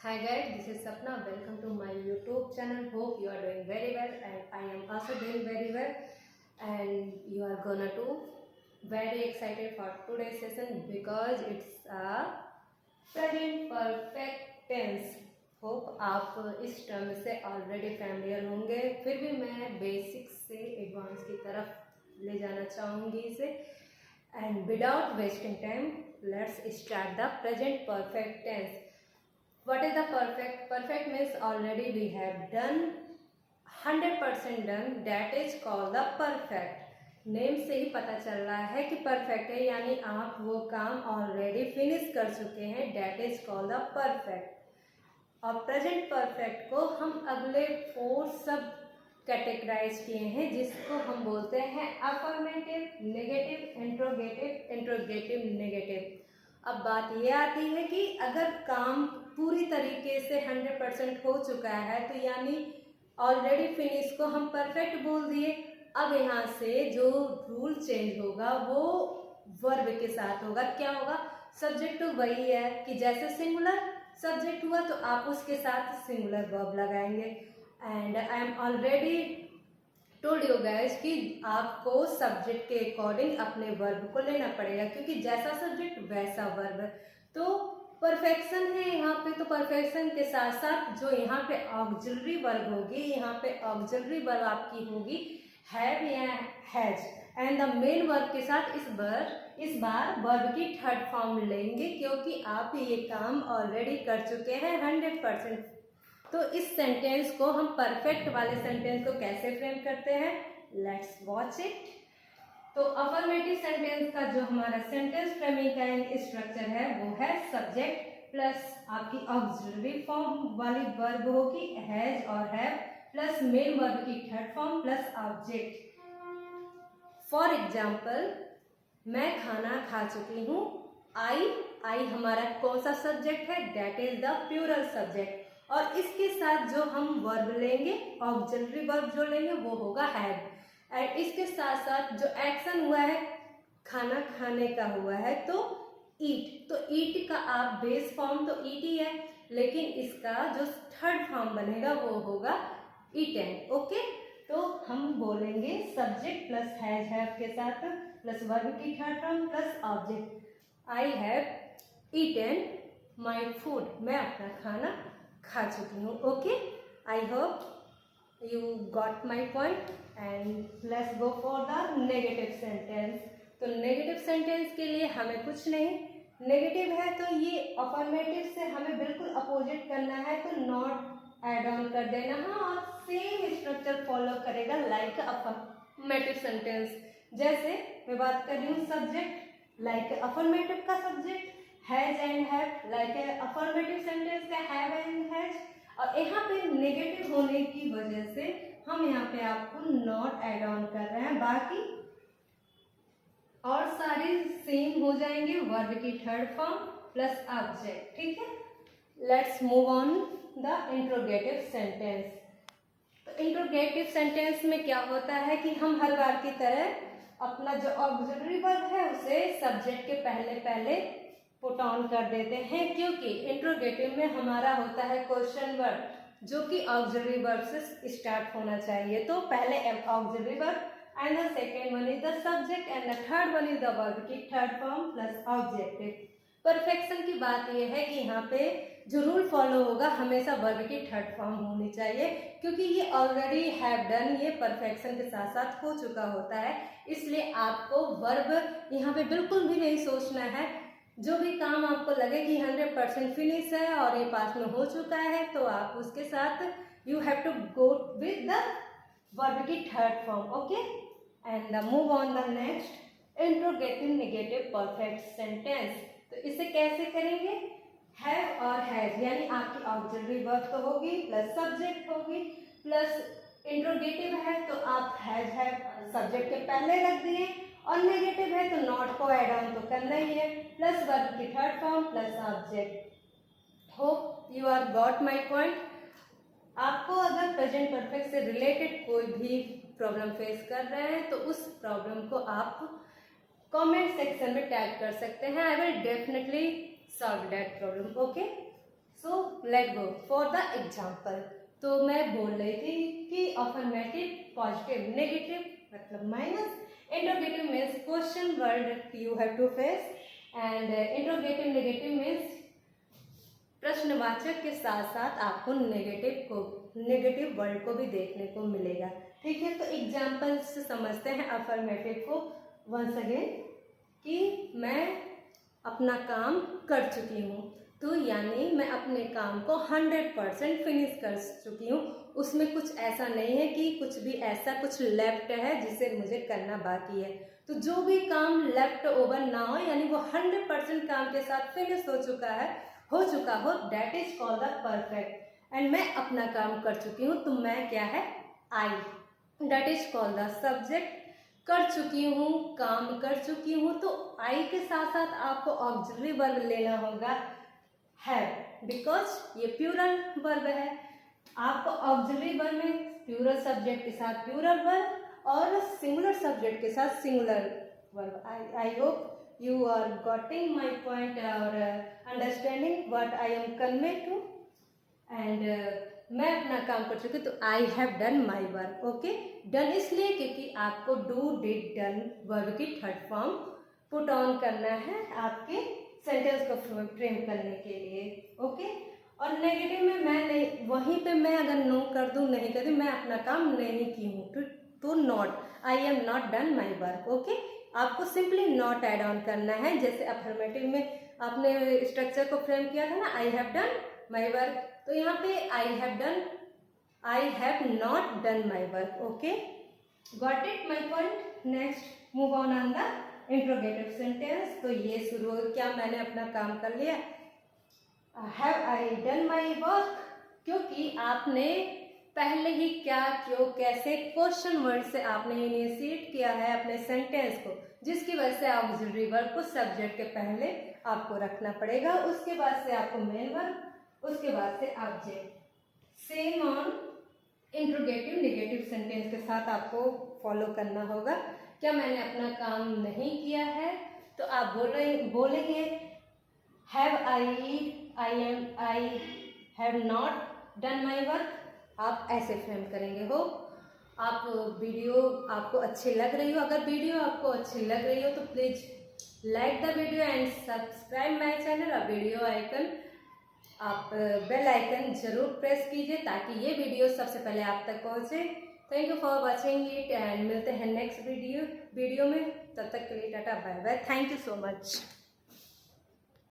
Hi guys, this is Sapna. Welcome to my YouTube channel. Hope you are doing very well and I am also doing very well and you are gonna do very excited for today's session because it's a present perfect tense. Hope आप इस term से already familiar होंगे, फिर भी मैं basics से advance की तरफ ले जाना चाहूँगी इसे. And without wasting time let's start the present perfect tense. What is the perfect? Perfect means already we have done 100% done. That is called the perfect. Name से ही पता चल रहा है कि परफेक्ट है, यानी आप वो काम ऑलरेडी फिनिश कर चुके हैं. That is called the perfect. और प्रेजेंट परफेक्ट को हम अगले 4 सब कैटेगराइज किए हैं, जिसको हम बोलते हैं अफर्मेटिव, नेगेटिव, इंट्रोगेटिव, नेगेटिव. अब बात ये आती है कि अगर काम पूरी तरीके से 100% हो चुका है तो यानी ऑलरेडी फिनिश को हम परफेक्ट बोल दिए. अब यहाँ से जो रूल चेंज होगा वो वर्ब के साथ होगा. क्या होगा? सब्जेक्ट तो वही है कि जैसे सिंगुलर सब्जेक्ट हुआ तो आप उसके साथ सिंगुलर वर्ब लगाएंगे. And I am already told you guys कि आपको सब्जेक्ट के अकॉर्डिंग अपने वर्ब को लेना पड़ेगा, क्योंकि जैसा सब्जेक्ट वैसा वर्ब. तो परफेक्शन है यहाँ पे, तो परफेक्शन के साथ साथ जो यहाँ पे ऑक्सिलरी वर्ब होगी, यहाँ पे ऑक्सिलरी वर्ब आपकी होगी हैव या has. And the main verb के साथ इस बार वर्ब की थर्ड फॉर्म लेंगे, क्योंकि आप ये काम ऑलरेडी कर चुके हैं 100%. तो इस सेंटेंस को हम परफेक्ट वाले सेंटेंस को कैसे फ्रेम करते हैं, लेट्स वॉच इट. तो अफर्मेटिव सेंटेंस का जो हमारा सेंटेंस फ्रेमिंग का स्ट्रक्चर है वो है सब्जेक्ट प्लस आपकी ऑक्सिलरी फॉर्म वाली वर्ब होगी हैज और हैव, प्लस मेन वर्ब की third form plus object. For example, मैं खाना खा चुकी हूँ. आई हमारा कौन सा सब्जेक्ट है? That is the plural subject. और इसके साथ जो हम वर्ब लेंगे, ऑक्सिलरी वर्ब जो लेंगे वो होगा हैव. एंड इसके साथ साथ जो एक्शन हुआ है खाना खाने का हुआ है तो ईट. तो ईट का आप बेस फॉर्म तो ईट ही है, लेकिन इसका जो थर्ड फॉर्म बनेगा वो होगा ईटेन. ओके, तो हम बोलेंगे सब्जेक्ट प्लस हैज हैव के साथ प्लस वर्ब की third form plus object. I have eaten my food. मैं अपना खाना खा चुकी हूँ. Okay, I hope you got my point and let's go for the negative sentence. तो नेगेटिव सेंटेंस के लिए हमें कुछ नहीं, नेगेटिव है तो ये अफर्मेटिव से हमें बिल्कुल अपोजिट करना है, तो नॉट ऐड ऑन कर देना. हाँ, और सेम स्ट्रक्चर फॉलो करेगा लाइक अफर्मेटिव सेंटेंस. जैसे मैं बात कर रही हूँ सब्जेक्ट लाइक अफर्मेटिव का subject has and have, like affirmative sentence का हैव एंड हैज. और यहाँ पे नेगेटिव होने की वजह से हम यहाँ पे आपको नॉट ऐड ऑन कर रहे हैं, बाकी और सारे सेम हो जाएंगे वर्ब की थर्ड फॉर्म प्लस ऑब्जेक्ट. ठीक है, let's move on the interrogative sentence. तो इंट्रोगेटिव सेंटेंस में क्या होता है कि हम हर बार की तरह अपना जो ऑक्सिलरी वर्ब है उसे सब्जेक्ट के पहले पुट ऑन कर देते हैं, क्योंकि इंट्रोगेटिव में हमारा होता है क्वेश्चन वर्ब जो कि ऑक्सिलरी वर्ब से स्टार्ट होना चाहिए. तो पहले auxiliary verb and the second one is the subject and the third one is the verb की third form plus objective. Perfection की बात यह है कि यहाँ पे जो रूल फॉलो होगा हमेशा वर्ब की थर्ड फॉर्म होनी चाहिए, क्योंकि ये ऑलरेडी हैव डन ये परफेक्शन के साथ साथ हो चुका होता है. इसलिए आपको वर्ब यहाँ पे बिल्कुल भी नहीं सोचना है. जो भी काम आपको लगे कि 100% फिनिश है और ये पास में हो चुका है तो आप उसके साथ you have to go with the verb की third form. Okay, and move on the next interrogative negative perfect sentence. तो इसे कैसे करेंगे? हैव और हैज, यानी आपकी ऑक्सिलरी वर्ब तो होगी प्लस सब्जेक्ट होगी प्लस इंट्रोगेटिव है तो आप हैव सब्जेक्ट के पहले रख दिए, और नेगेटिव है तो नॉट को ऐड ऑन तो करना ही है प्लस वर्ब की third form plus object. Hope you are got my point. आपको अगर प्रेजेंट परफेक्ट से रिलेटेड कोई भी प्रॉब्लम फेस कर रहे हैं तो उस प्रॉब्लम को आप कमेंट सेक्शन में टैग कर सकते हैं. I will definitely solve that problem. Okay, so let go for the example. तो मैं बोल रही थी कि अफर्मेटिव, पॉजिटिव, नेगेटिव मतलब minus, interrogative means question word you have to face, and interrogative negative means प्रश्नवाचक के साथ साथ आपको नेगेटिव वर्ड को भी देखने को मिलेगा। ठीक है, तो एग्जाम्पल से समझते हैं अफर्मेटिव को वंस अगेन कि मैं अपना काम कर चुकी हूँ, तो यानी मैं अपने काम को 100% फिनिश कर चुकी हूँ। उसमें कुछ ऐसा नहीं है कि कुछ भी ऐसा कुछ लेफ्ट है जिसे मुझे करना बाकी है। तो जो भी काम लेफ्ट ओवर ना हो, यानी वो 100% काम के साथ फिनिश हो चुका हो, that is called the perfect. And मैं अपना काम कर चुकी हूँ, तो मैं क्या है, I, that is called the subject. कर चुकी हूँ, काम कर चुकी हूँ, तो आई के साथ साथ आपको ऑक्सिलरी वर्ब लेना होगा हैव, बिकॉज ये प्लूरल वर्ब है। आपको ऑक्सिलरी वर्ब में प्लूरल सब्जेक्ट के साथ प्लूरल वर्ब और सिंगुलर सब्जेक्ट के साथ singular verb. I hope you are getting my point or understanding what I am convey to, and मैं अपना काम कर चुकी, तो I have done my work। Okay, done इसलिए क्योंकि आपको डू, डिड, डन वर्ब की थर्ड फॉर्म पुट ऑन करना है आपके सेंटेंस को फ्रेम करने के लिए। ओके, और नेगेटिव में मैं नहीं, वहीं पे मैं अगर नो कर दूँ, नहीं कर दूँ, मैं अपना काम नहीं की हूँ, तो not, I am not done my work. Okay, आपको सिंपली नॉट ऐड ऑन करना है। जैसे अफर्मेटिव में आपने स्ट्रक्चर को फ्रेम किया था ना, I have done my work, तो यहाँ पे I have not done my work. Okay, got it my point. Next move on the interrogative sentence. तो ये शुरू, क्या मैंने अपना काम कर लिया, have I done my work, क्योंकि आपने पहले ही क्या, क्यों, कैसे, क्वेश्चन वर्ड से आपने इनिशिएट किया है अपने सेंटेंस को, जिसकी वजह से ऑक्सिलरी वर्ब को सब्जेक्ट के पहले आपको रखना पड़ेगा, उसके बाद से आपको मेन वर्ब, उसके बाद से object. Same on interrogative negative sentence के साथ आपको फॉलो करना होगा। क्या मैंने अपना काम नहीं किया है, तो आप बोलेंगे have I have not done my work, आप ऐसे फ्रेम करेंगे। हो आप वीडियो आपको अच्छी लग रही हो, अगर वीडियो आपको अच्छी लग रही हो तो please like the video and subscribe my channel. और वीडियो आइकन, आप बेल आइकन जरूर प्रेस कीजिए ताकि ये वीडियो सबसे पहले आप तक पहुँचे। Thank you for watching it, and मिलते हैं नेक्स्ट वीडियो में। तब तक के लिए tata bye bye, thank you so much.